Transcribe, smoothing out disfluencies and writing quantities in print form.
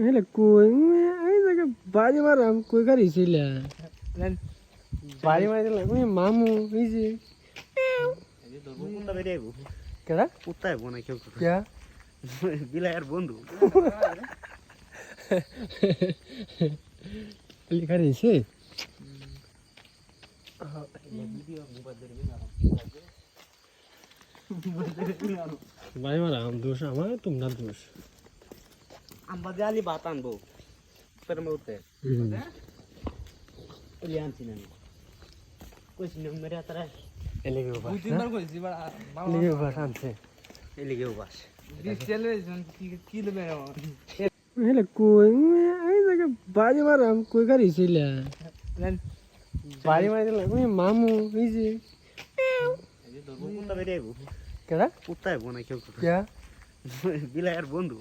hele koi ai jaga bari maram koi gari sila bari mari la koi mamu iji এই ধরবো কুত্তা বেরিয়ে আইবো কেডা কুত্তা আইবো না কেউ क्या বিলাইয়ের বন্ধু लिखा रही से भाई मारा हम दोष हमारा तुम ना दोष আম্বা দিয়ে আলি ভাত আনবো পের মধ্যে এলি আনছি না কইছি না মেরে আতারা एलेगे ऊपर দুই তিনবার কইছি বাড়া एलेगे ऊपर शांत से এলিগে বাস বিশ চলে কি দেবে hele koi ai jaga bari maram koi gari sila bari mari la koi mamu iji এই ধরবো কুত্তা বেরিয়ে আইবো केडा কুত্তা আইবো না কেউ क्या বিলাইয়ের বন্ধু